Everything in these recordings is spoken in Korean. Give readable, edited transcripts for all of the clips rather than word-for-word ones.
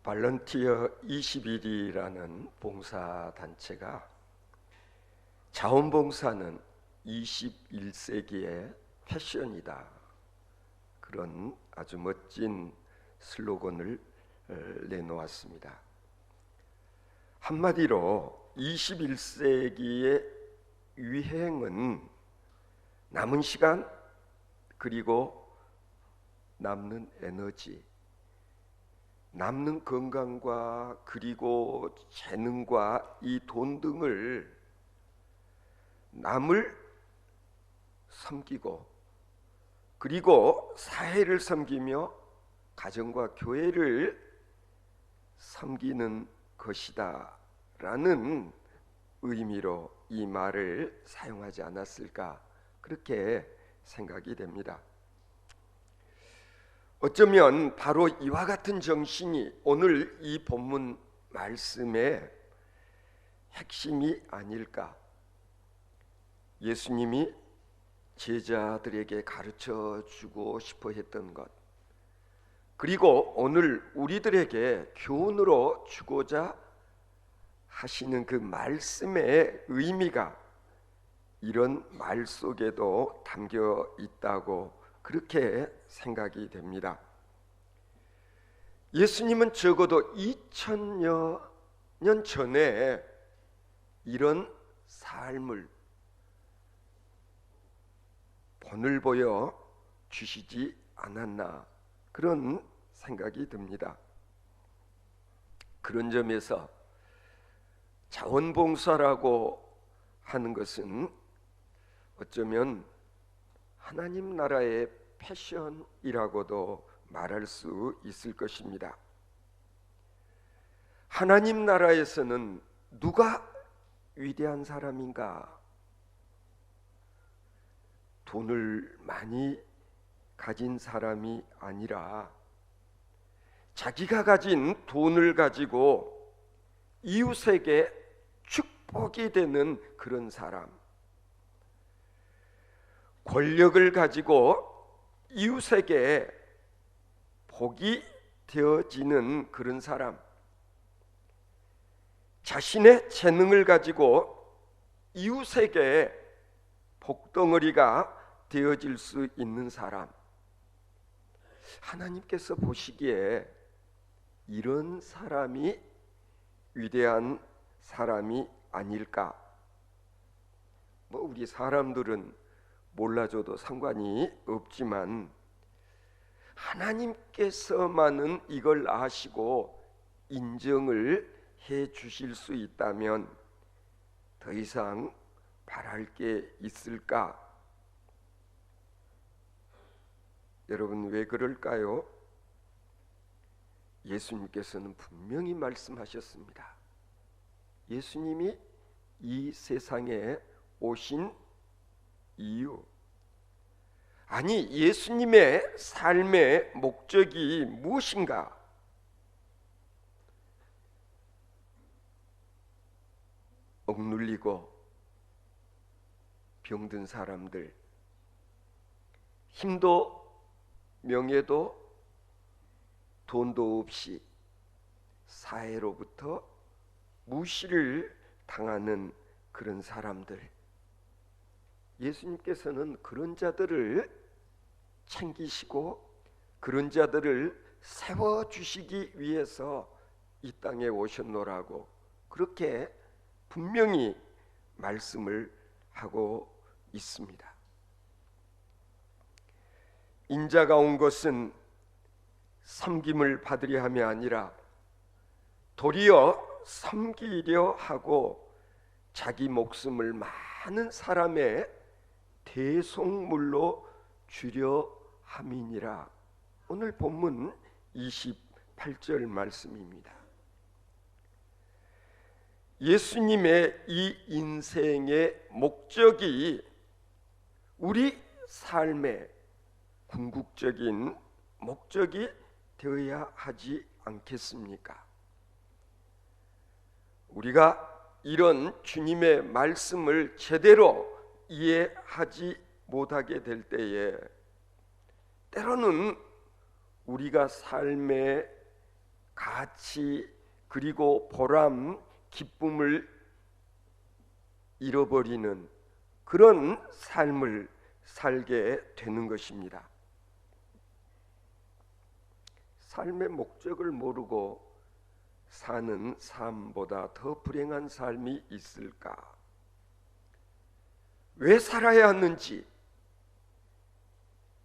발런티어 21이라는 봉사단체가 자원봉사는 21세기의 패션이다, 그런 아주 멋진 슬로건을 내놓았습니다. 한마디로 21세기의 유행은 남은 시간 그리고 남는 에너지, 남는 건강과 그리고 재능과 이 돈 등을 남을 섬기고 그리고 사회를 섬기며 가정과 교회를 섬기는 것이다 라는 의미로 이 말을 사용하지 않았을까, 그렇게 생각이 됩니다. 어쩌면 바로 이와 같은 정신이 오늘 이 본문 말씀의 핵심이 아닐까. 예수님이 제자들에게 가르쳐 주고 싶어 했던 것, 그리고 오늘 우리들에게 교훈으로 주고자 하시는 그 말씀의 의미가 이런 말 속에도 담겨 있다고 그렇게 생각이 됩니다. 예수님은 적어도 2000여 년 전에 이런 삶을 본을 보여 주시지 않았나, 그런 생각이 듭니다. 그런 점에서 자원봉사라고 하는 것은 어쩌면 하나님 나라의 패션이라고도 말할 수 있을 것입니다. 하나님 나라에서는 누가 위대한 사람인가? 돈을 많이 가진 사람이 아니라 자기가 가진 돈을 가지고 이웃에게 축복이 되는 그런 사람, 권력을 가지고 이웃에게 복이 되어지는 그런 사람, 자신의 재능을 가지고 이웃에게 복덩어리가 되어질 수 있는 사람, 하나님께서 보시기에 이런 사람이 위대한 사람이 아닐까. 우리 사람들은 몰라줘도 상관이 없지만 하나님께서만은 이걸 아시고 인정을 해 주실 수 있다면 더 이상 바랄 게 있을까? 여러분, 왜 그럴까요? 예수님께서는 분명히 말씀하셨습니다. 예수님이 이 세상에 오신 이유, 아니 예수님의 삶의 목적이 무엇인가? 억눌리고 병든 사람들, 힘도 명예도 돈도 없이 사회로부터 무시를 당하는 그런 사람들, 예수님께서는 그런 자들을 챙기시고 그런 자들을 세워주시기 위해서 이 땅에 오셨노라고 그렇게 분명히 말씀을 하고 있습니다. 인자가 온 것은 섬김을 받으려 함이 아니라 도리어 섬기려 하고 자기 목숨을 많은 사람의 대속물로 주려 함이니라. 오늘 본문 28절 말씀입니다. 예수님의 이 인생의 목적이 우리 삶의 궁극적인 목적이 되어야 하지 않겠습니까? 우리가 이런 주님의 말씀을 제대로 이해하지 못하게 될 때에 때로는 우리가 삶의 가치, 그리고 보람, 기쁨을 잃어버리는 그런 삶을 살게 되는 것입니다. 삶의 목적을 모르고 사는 삶보다 더 불행한 삶이 있을까? 왜 살아야 하는지,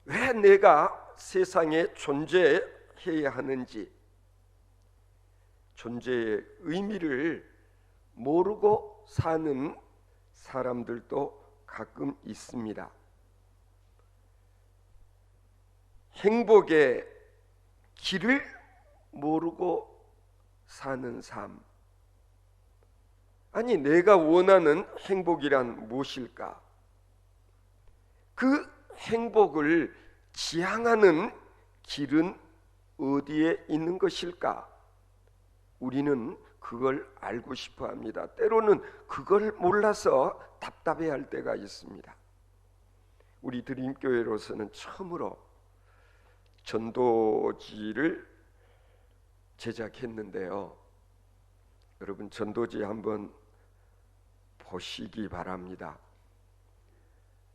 왜 내가 세상에 존재해야 하는지, 존재의 의미를 모르고 사는 사람들도 가끔 있습니다. 행복의 길을 모르고 사는 삶. 아니, 내가 원하는 행복이란 무엇일까? 그 행복을 지향하는 길은 어디에 있는 것일까? 우리는 그걸 알고 싶어 합니다. 때로는 그걸 몰라서 답답해 할 때가 있습니다. 우리 드림교회로서는 처음으로 전도지를 제작했는데요. 여러분, 전도지 한번 보시기 바랍니다.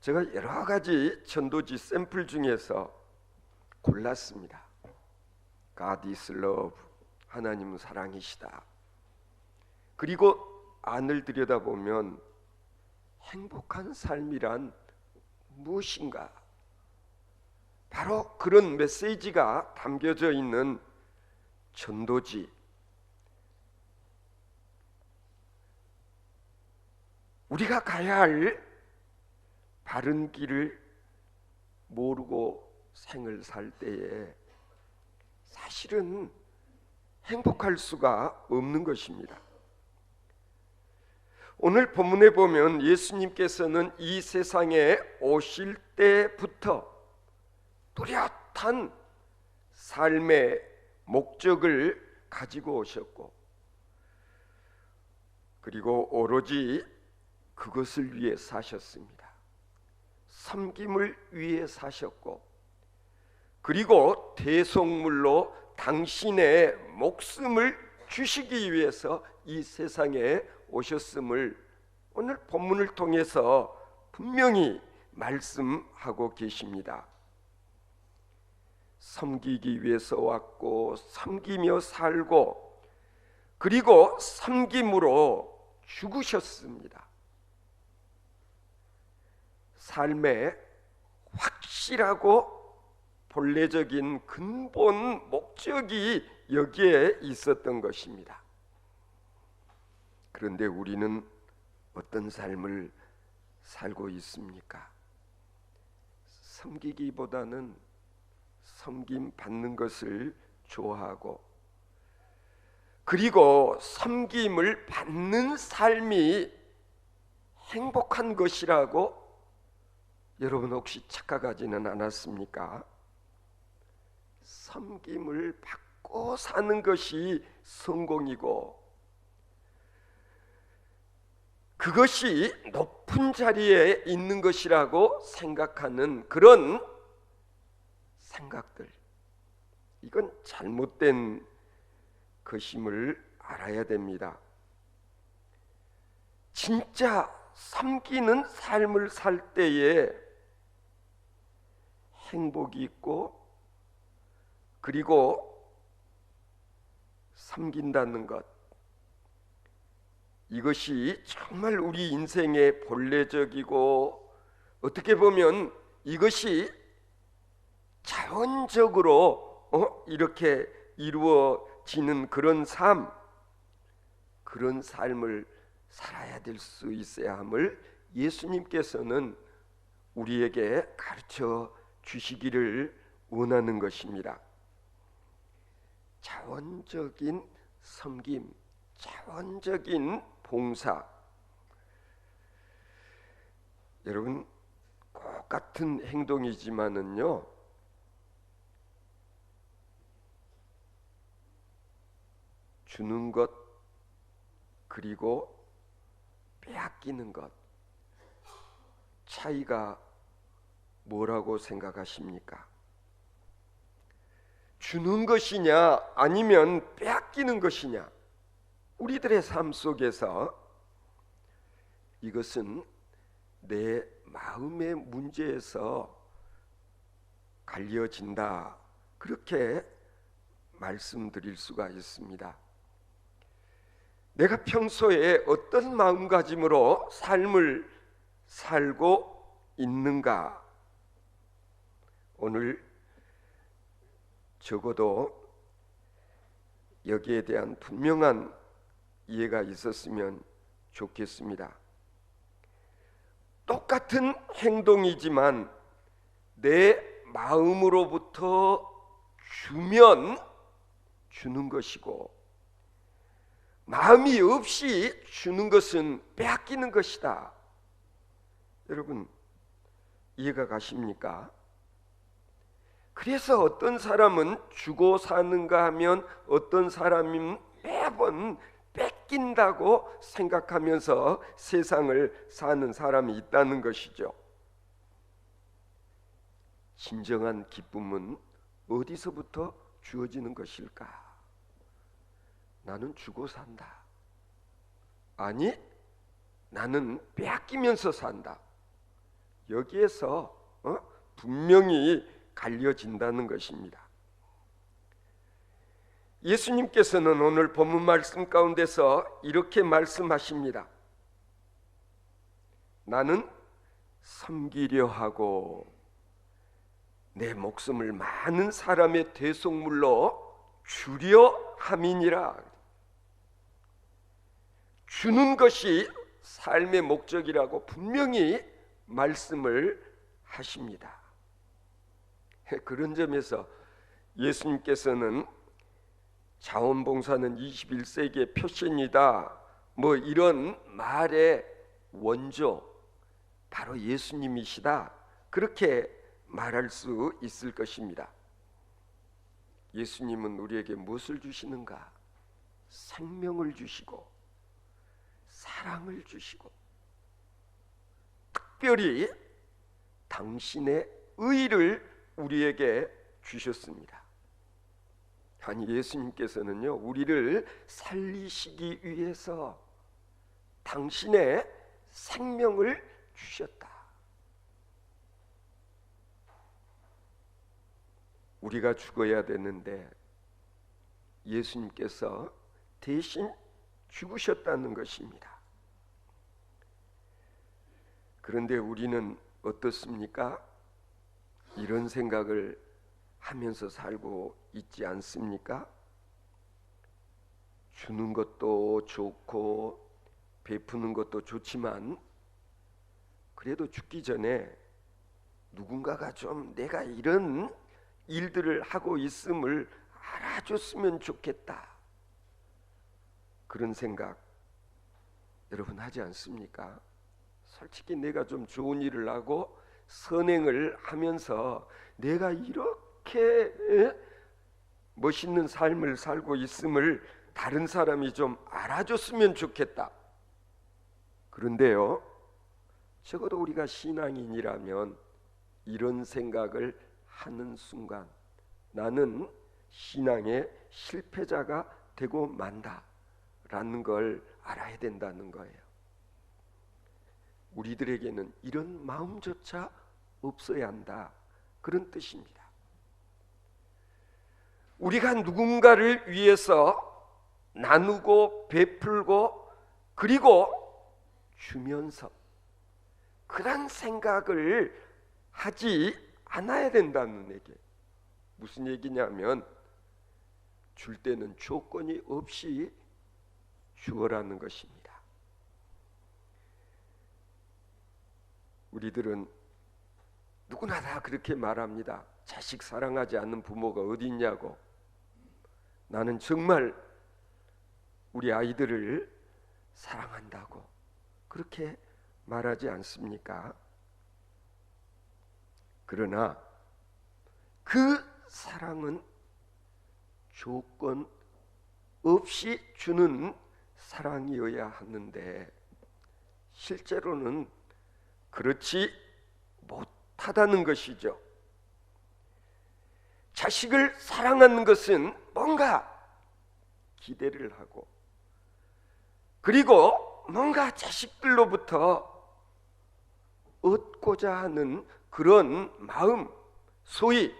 제가 여러 가지 전도지 샘플 중에서 골랐습니다. God is love, 하나님은 사랑이시다. 그리고 안을 들여다보면 행복한 삶이란 무엇인가? 바로 그런 메시지가 담겨져 있는 전도지. 우리가 가야 할 바른 길을 모르고 생을 살 때에 사실은 행복할 수가 없는 것입니다. 오늘 본문에 보면 예수님께서는 이 세상에 오실 때부터 뚜렷한 삶의 목적을 가지고 오셨고, 그리고 오로지 그것을 위해 사셨습니다. 섬김을 위해 사셨고, 그리고 대속물로 당신의 목숨을 주시기 위해서 이 세상에 오셨음을 오늘 본문을 통해서 분명히 말씀하고 계십니다. 섬기기 위해서 왔고, 섬기며 살고, 그리고 섬김으로 죽으셨습니다. 삶의 확실하고 본래적인 근본 목적이 여기에 있었던 것입니다. 그런데 우리는 어떤 삶을 살고 있습니까? 섬기기보다는 섬김 받는 것을 좋아하고, 그리고 섬김을 받는 삶이 행복한 것이라고 여러분 혹시 착각하지는 않았습니까? 섬김을 받고 사는 것이 성공이고, 그것이 높은 자리에 있는 것이라고 생각하는 그런 생각들, 이건 잘못된 것임을 알아야 됩니다. 진짜 섬기는 삶을 살 때에 행복이 있고, 그리고 섬긴다는 것, 이것이 정말 우리 인생의 본래적이고, 어떻게 보면 이것이 자연적으로 이렇게 이루어지는 그런 삶, 그런 삶을 살아야 될 수 있어야 함을 예수님께서는 우리에게 가르쳐 주시기를 원하는 것입니다. 자원적인 섬김, 자원적인 봉사. 여러분, 똑같은 행동이지만은요, 주는 것 그리고 빼앗기는 것, 차이가 뭐라고 생각하십니까? 주는 것이냐 아니면 빼앗기는 것이냐? 우리들의 삶 속에서 이것은 내 마음의 문제에서 갈려진다, 그렇게 말씀드릴 수가 있습니다. 내가 평소에 어떤 마음가짐으로 삶을 살고 있는가? 오늘 적어도 여기에 대한 분명한 이해가 있었으면 좋겠습니다. 똑같은 행동이지만 내 마음으로부터 주면 주는 것이고, 마음이 없이 주는 것은 빼앗기는 것이다. 여러분, 이해가 가십니까? 그래서 어떤 사람은 주고 사는가 하면 어떤 사람은 매번 뺏긴다고 생각하면서 세상을 사는 사람이 있다는 것이죠. 진정한 기쁨은 어디서부터 주어지는 것일까? 나는 주고 산다. 아니, 나는 빼앗기면서 산다. 여기에서 분명히 갈려진다는 것입니다. 예수님께서는 오늘 본문 말씀 가운데서 이렇게 말씀하십니다. 나는 섬기려 하고 내 목숨을 많은 사람의 대속물로 주려 함이니라. 주는 것이 삶의 목적이라고 분명히 말씀을 하십니다. 그런 점에서 예수님께서는 자원봉사는 21세기의 표신이다, 뭐 이런 말의 원조 바로 예수님이시다, 그렇게 말할 수 있을 것입니다. 예수님은 우리에게 무엇을 주시는가? 생명을 주시고 사랑을 주시고 특별히 당신의 의를 우리에게 주셨습니다. 아니, 예수님께서는요, 우리를 살리시기 위해서 당신의 생명을 주셨다. 우리가 죽어야 되는데 예수님께서 대신 죽으셨다는 것입니다. 그런데 우리는 어떻습니까? 이런 생각을 하면서 살고 있지 않습니까? 주는 것도 좋고 베푸는 것도 좋지만 그래도 죽기 전에 누군가가 좀 내가 이런 일들을 하고 있음을 알아줬으면 좋겠다, 그런 생각 여러분 하지 않습니까? 솔직히 내가 좀 좋은 일을 하고 선행을 하면서 내가 이렇게 멋있는 삶을 살고 있음을 다른 사람이 좀 알아줬으면 좋겠다. 그런데요, 적어도 우리가 신앙인이라면 이런 생각을 하는 순간 나는 신앙의 실패자가 되고 만다라는 걸 알아야 된다는 거예요. 우리들에게는 이런 마음조차 없어야 한다, 그런 뜻입니다. 우리가 누군가를 위해서 나누고 베풀고 그리고 주면서 그런 생각을 하지 않아야 된다는 얘기. 무슨 얘기냐면 줄 때는 조건이 없이 주어라는 것입니다. 우리들은 누구나 다 그렇게 말합니다. 자식 사랑하지 않는 부모가 어디 있냐고. 나는 정말 우리 아이들을 사랑한다고 그렇게 말하지 않습니까? 그러나 그 사랑은 조건 없이 주는 사랑이어야 하는데 실제로는 그렇지 못하다는 것이죠. 자식을 사랑하는 것은 뭔가 기대를 하고, 그리고 뭔가 자식들로부터 얻고자 하는 그런 마음, 소위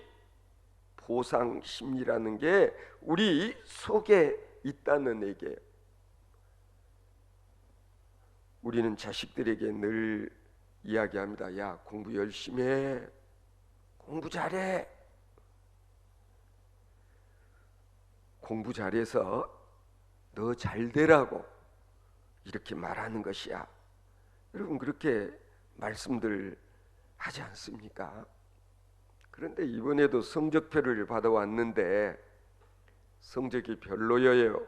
보상 심리라는 게 우리 속에 있다는 얘기예요. 우리는 자식들에게 늘 이야기합니다. 야, 공부 열심히 해. 공부 잘해. 공부 잘해서 너 잘 되라고 이렇게 말하는 것이야. 여러분, 그렇게 말씀들 하지 않습니까? 그런데 이번에도 성적표를 받아왔는데 성적이 별로여요.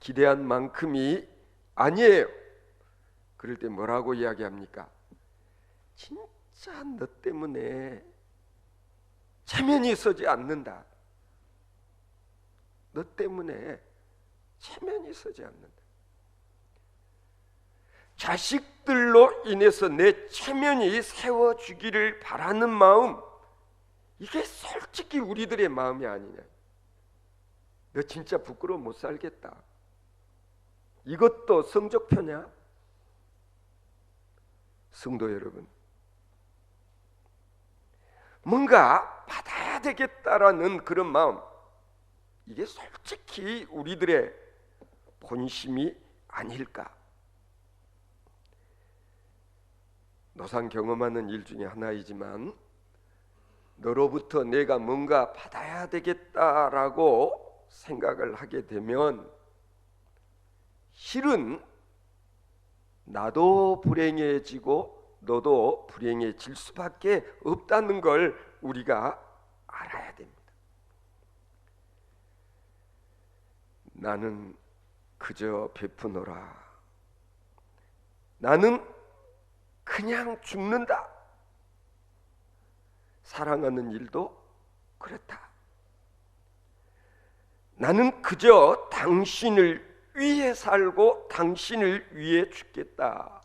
기대한 만큼이 아니에요. 그럴 때 뭐라고 이야기합니까? 진짜 너 때문에 체면이 서지 않는다. 너 때문에 체면이 서지 않는다. 자식들로 인해서 내 체면이 세워주기를 바라는 마음, 이게 솔직히 우리들의 마음이 아니냐. 너 진짜 부끄러워 못 살겠다. 이것도 성적표냐? 성도 여러분, 뭔가 받아야 되겠다라는 그런 마음, 이게 솔직히 우리들의 본심이 아닐까? 노상 경험하는 일 중에 하나이지만 너로부터 내가 뭔가 받아야 되겠다라고 생각을 하게 되면 실은 나도 불행해지고 너도 불행해질 수밖에 없다는 걸 우리가 알아야 됩니다. 나는 그저 베푸노라. 나는 그냥 죽는다. 사랑하는 일도 그렇다. 나는 그저 당신을 위해 살고 당신을 위해 죽겠다.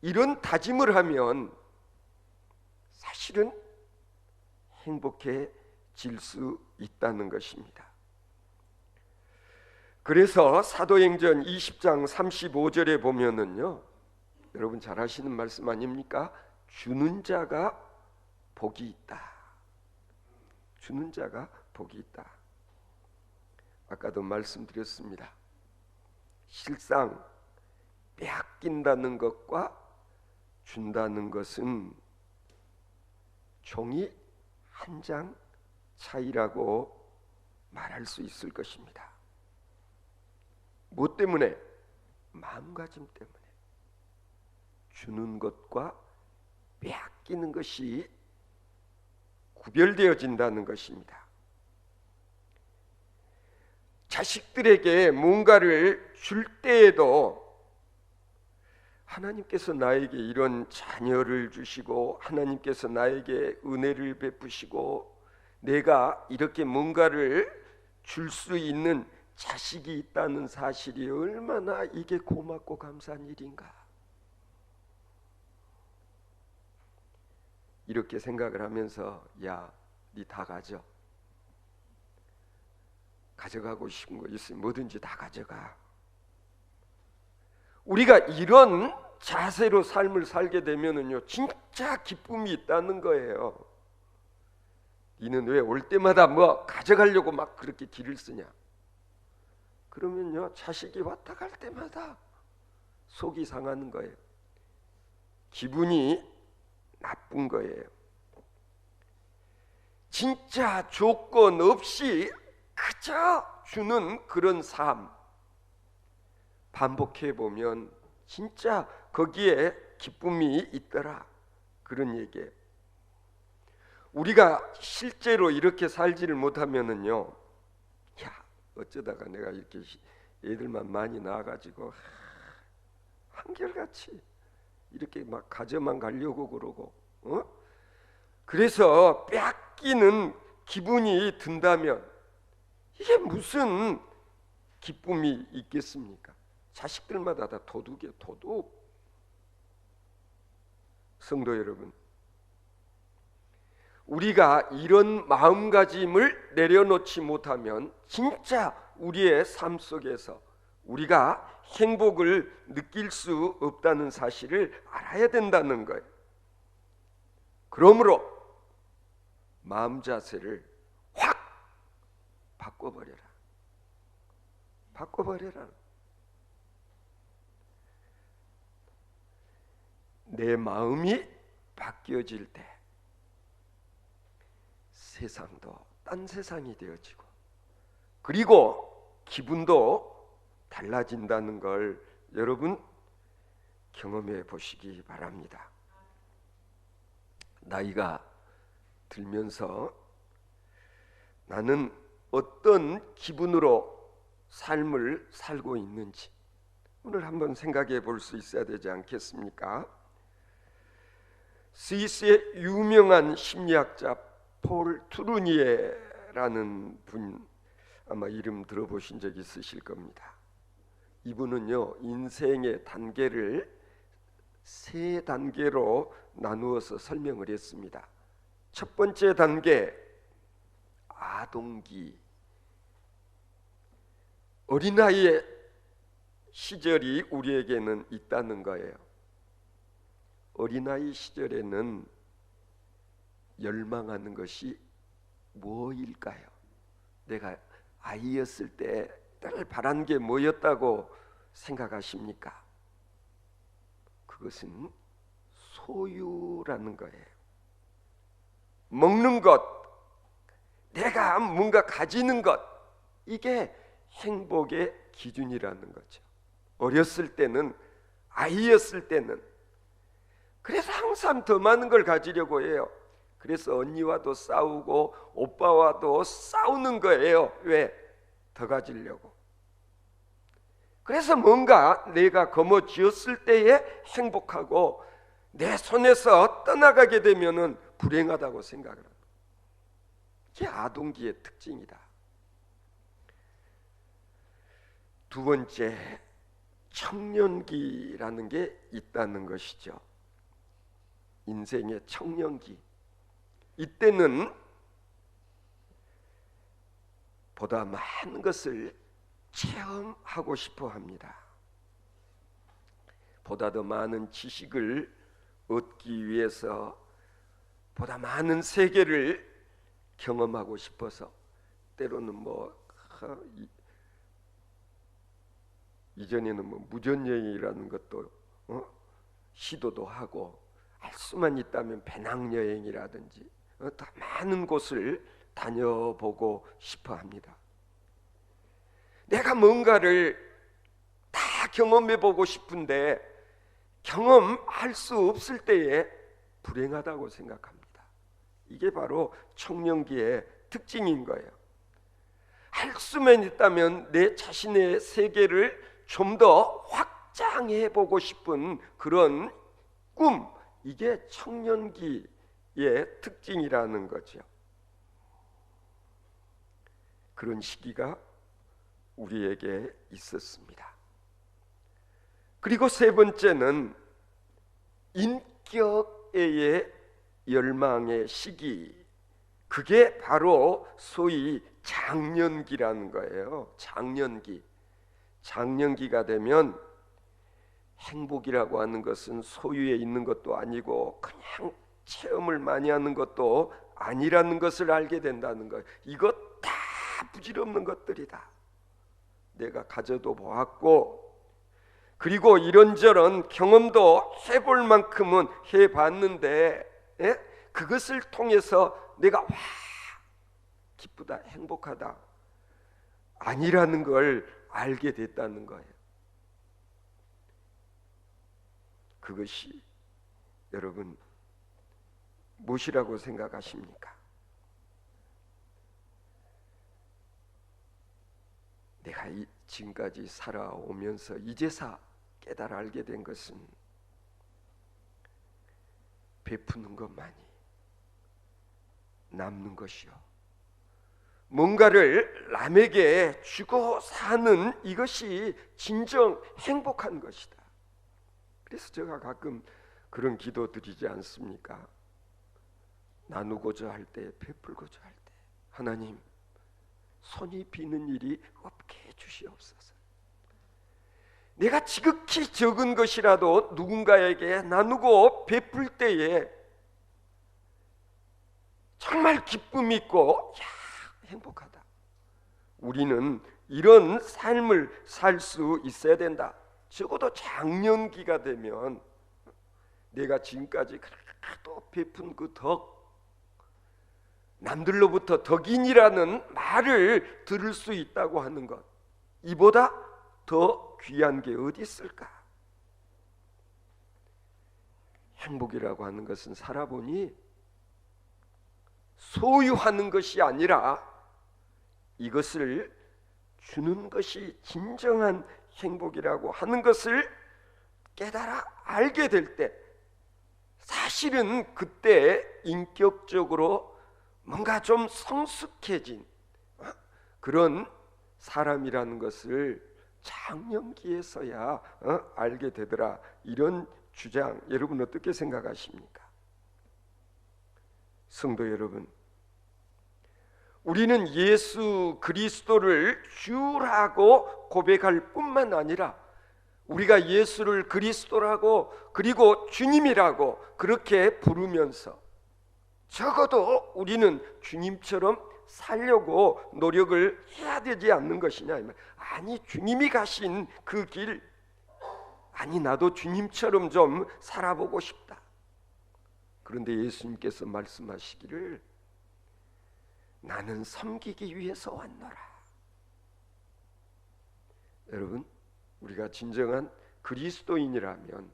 이런 다짐을 하면 사실은 행복해질 수 있다는 것입니다. 그래서 사도행전 20장 35절에 보면은요, 여러분 잘 아시는 말씀 아닙니까? 주는 자가 복이 있다. 주는 자가 복이 있다. 아까도 말씀드렸습니다. 실상 빼앗긴다는 것과 준다는 것은 종이 한 장 차이라고 말할 수 있을 것입니다. 무엇 때문에? 마음가짐 때문에. 주는 것과 빼앗기는 것이 구별되어진다는 것입니다. 자식들에게 뭔가를 줄 때에도 하나님께서 나에게 이런 자녀를 주시고 하나님께서 나에게 은혜를 베푸시고 내가 이렇게 뭔가를 줄 수 있는 자식이 있다는 사실이 얼마나 이게 고맙고 감사한 일인가. 이렇게 생각을 하면서 야, 니 다 가져. 가져가고 싶은 거 있으면 뭐든지 다 가져가. 우리가 이런 자세로 삶을 살게 되면은요, 진짜 기쁨이 있다는 거예요. 니는 왜 올 때마다 뭐 가져가려고 막 그렇게 길을 쓰냐? 그러면요, 자식이 왔다 갈 때마다 속이 상하는 거예요. 기분이 나쁜 거예요. 진짜 조건 없이 그저 주는 그런 삶 반복해 보면 진짜 거기에 기쁨이 있더라, 그런 얘기예요. 우리가 실제로 이렇게 살지를 못하면은요, 야, 어쩌다가 내가 이렇게 애들만 많이 낳아가지고 한결같이 이렇게 막 가져만 가려고 그러고, 그래서 뺏기는 기분이 든다면 이게 무슨 기쁨이 있겠습니까? 자식들마다 다 도둑이에요, 도둑. 성도 여러분, 우리가 이런 마음가짐을 내려놓지 못하면 진짜 우리의 삶 속에서 우리가 행복을 느낄 수 없다는 사실을 알아야 된다는 거예요. 그러므로 마음 자세를 확 바꿔버려라. 바꿔버려라. 내 마음이 바뀌어질 때 세상도 딴 세상이 되어지고, 그리고 기분도 달라진다는 걸 여러분 경험해 보시기 바랍니다. 나이가 들면서 나는 어떤 기분으로 삶을 살고 있는지 오늘 한번 생각해 볼 수 있어야 되지 않겠습니까? 스위스의 유명한 심리학자 폴 투르니에라는 분, 아마 이름 들어보신 적 있으실 겁니다. 이분은요, 인생의 단계를 세 단계로 나누어서 설명을 했습니다. 첫 번째 단계, 아동기, 어린아이의 시절이 우리에게는 있다는 거예요. 어린아이 시절에는 열망하는 것이 뭐일까요? 내가 아이였을 때 늘 바란 게 뭐였다고 생각하십니까? 그것은 소유라는 거예요. 먹는 것, 내가 뭔가 가지는 것, 이게 행복의 기준이라는 거죠. 어렸을 때는, 아이였을 때는 그래서 항상 더 많은 걸 가지려고 해요. 그래서 언니와도 싸우고 오빠와도 싸우는 거예요. 왜? 더 가지려고. 그래서 뭔가 내가 거머쥐었을 때에 행복하고 내 손에서 떠나가게 되면은 불행하다고 생각을 합니다. 이게 아동기의 특징이다. 두 번째, 청년기라는 게 있다는 것이죠. 인생의 청년기. 이때는 보다 많은 것을 체험하고 싶어 합니다. 보다 더 많은 지식을 얻기 위해서 보다 많은 세계를 경험하고 싶어서, 때로는 이전에는 무전여행이라는 것도 시도도 하고, 할 수만 있다면 배낭여행이라든지 더 많은 곳을 다녀보고 싶어 합니다. 내가 뭔가를 다 경험해보고 싶은데 경험할 수 없을 때에 불행하다고 생각합니다. 이게 바로 청년기의 특징인 거예요. 할 수만 있다면 내 자신의 세계를 좀 더 확장해보고 싶은 그런 꿈, 이게 청년기의 특징이라는 거죠. 그런 시기가 우리에게 있었습니다. 그리고 세 번째는 인격의 열망의 시기, 그게 바로 소위 장년기라는 거예요. 장년기가 되면 행복이라고 하는 것은 소유에 있는 것도 아니고 그냥 체험을 많이 하는 것도 아니라는 것을 알게 된다는 거예요. 이것 다 부질없는 것들이다. 내가 가져도 보았고, 그리고 이런저런 경험도 해볼 만큼은 해봤는데, 그것을 통해서 내가 와, 기쁘다, 행복하다, 아니라는 걸 알게 됐다는 거예요. 그것이 여러분 무엇이라고 생각하십니까? 내가 지금까지 살아오면서 이제서 깨달아 알게 된 것은 베푸는 것만이 남는 것이요, 뭔가를 남에게 주고 사는 이것이 진정 행복한 것이다. 그래서 제가 가끔 그런 기도 드리지 않습니까? 나누고자 할 때, 베풀고자 할 때 하나님 손이 비는 일이 없게 해주시옵소서. 내가 지극히 적은 것이라도 누군가에게 나누고 베풀 때에 정말 기쁨이 있고 행복하다. 우리는 이런 삶을 살 수 있어야 된다. 적어도 장년기가 되면 내가 지금까지 그래도 베푼 그 덕, 남들로부터 덕인이라는 말을 들을 수 있다고 하는 것, 이보다 더 귀한 게 어디 있을까? 행복이라고 하는 것은 살아보니 소유하는 것이 아니라 이것을 주는 것이 진정한 행복이라고 하는 것을 깨달아 알게 될 때, 사실은 그때 인격적으로 뭔가 좀 성숙해진 그런 사람이라는 것을 장년기에서야 알게 되더라. 이런 주장, 여러분 어떻게 생각하십니까? 성도 여러분, 우리는 예수 그리스도를 주라고 고백할 뿐만 아니라 우리가 예수를 그리스도라고 그리고 주님이라고 그렇게 부르면서 적어도 우리는 주님처럼 살려고 노력을 해야 되지 않는 것이냐. 아니, 주님이 가신 그 길, 아니 나도 주님처럼 좀 살아보고 싶다. 그런데 예수님께서 말씀하시기를 나는 섬기기 위해서 왔노라. 여러분, 우리가 진정한 그리스도인이라면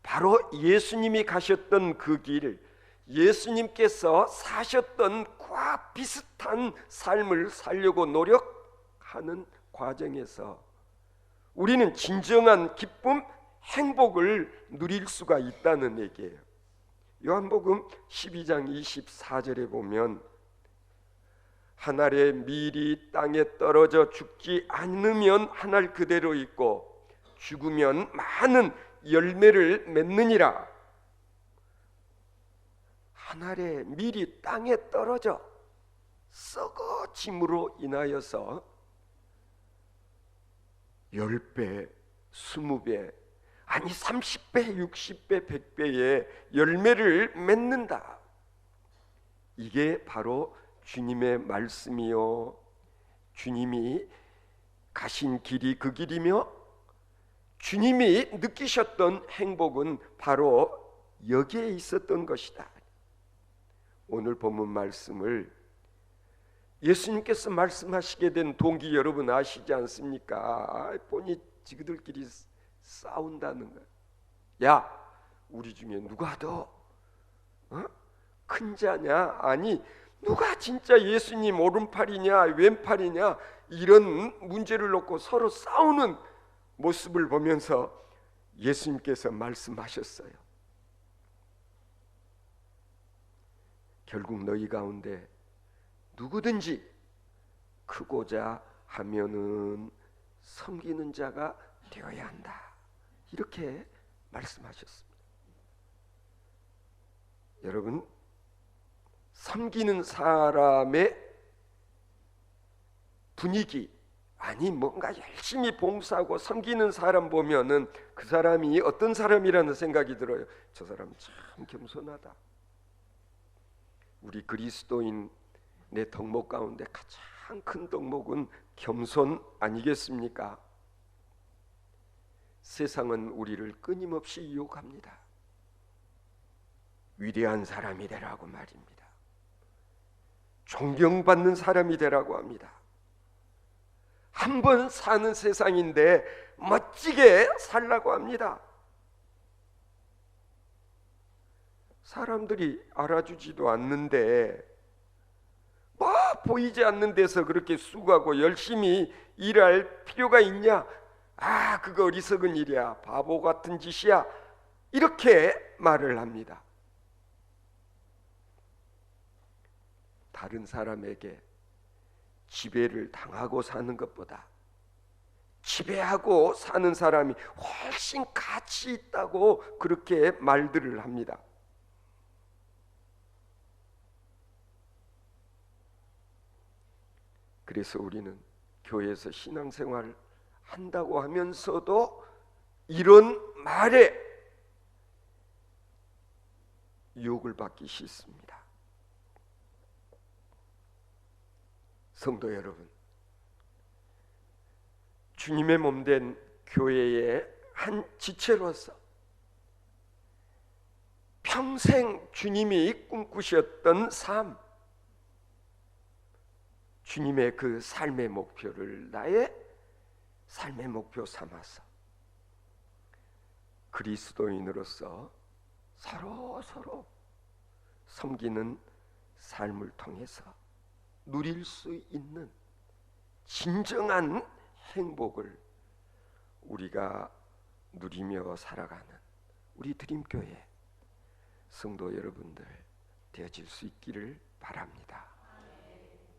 바로 예수님이 가셨던 그 길, 예수님께서 사셨던 그와 비슷한 삶을 살려고 노력하는 과정에서 우리는 진정한 기쁨, 행복을 누릴 수가 있다는 얘기예요. 요한복음 12장 24절에 보면 한 알의 밀이 땅에 떨어져 죽지 않으면 한 알 그대로 있고 죽으면 많은 열매를 맺느니라. 한 알의 밀이 땅에 떨어져 썩어짐으로 인하여서 10배, 20배, 아니 30배, 60배, 100배의 열매를 맺는다. 이게 바로 주님의 말씀이요, 주님이 가신 길이 그 길이며 주님이 느끼셨던 행복은 바로 여기에 있었던 것이다. 오늘 본문 말씀을 예수님께서 말씀하시게 된 동기 여러분 아시지 않습니까? 보니 지그들끼리 싸운다는 거야. 야, 우리 중에 누가 더 큰 자냐? 아니, 누가 진짜 예수님 오른팔이냐 왼팔이냐 이런 문제를 놓고 서로 싸우는 모습을 보면서 예수님께서 말씀하셨어요. 결국 너희 가운데 누구든지 크고자 하면은 섬기는 자가 되어야 한다. 이렇게 말씀하셨습니다. 여러분, 섬기는 사람의 분위기, 아니 뭔가 열심히 봉사하고 섬기는 사람 보면은 그 사람이 어떤 사람이라는 생각이 들어요. 저 사람 참 겸손하다. 우리 그리스도인의 덕목 가운데 가장 큰 덕목은 겸손 아니겠습니까? 세상은 우리를 끊임없이 유혹합니다. 위대한 사람이 되라고 말입니다. 존경받는 사람이 되라고 합니다. 한 번 사는 세상인데 멋지게 살라고 합니다. 사람들이 알아주지도 않는데 뭐 보이지 않는 데서 그렇게 수고하고 열심히 일할 필요가 있냐? 아, 그거 어리석은 일이야, 바보 같은 짓이야, 이렇게 말을 합니다. 다른 사람에게 지배를 당하고 사는 것보다 지배하고 사는 사람이 훨씬 가치 있다고 그렇게 말들을 합니다. 그래서 우리는 교회에서 신앙생활 한다고 하면서도 이런 말에 유혹을 받기 싫습니다. 성도 여러분, 주님의 몸된 교회의 한 지체로서 평생 주님이 꿈꾸셨던 삶, 주님의 그 삶의 목표를 나의 삶의 목표 삼아서 그리스도인으로서 서로 섬기는 삶을 통해서 누릴 수 있는 진정한 행복을 우리가 누리며 살아가는 우리 드림교회 성도 여러분들 되어질 수 있기를 바랍니다.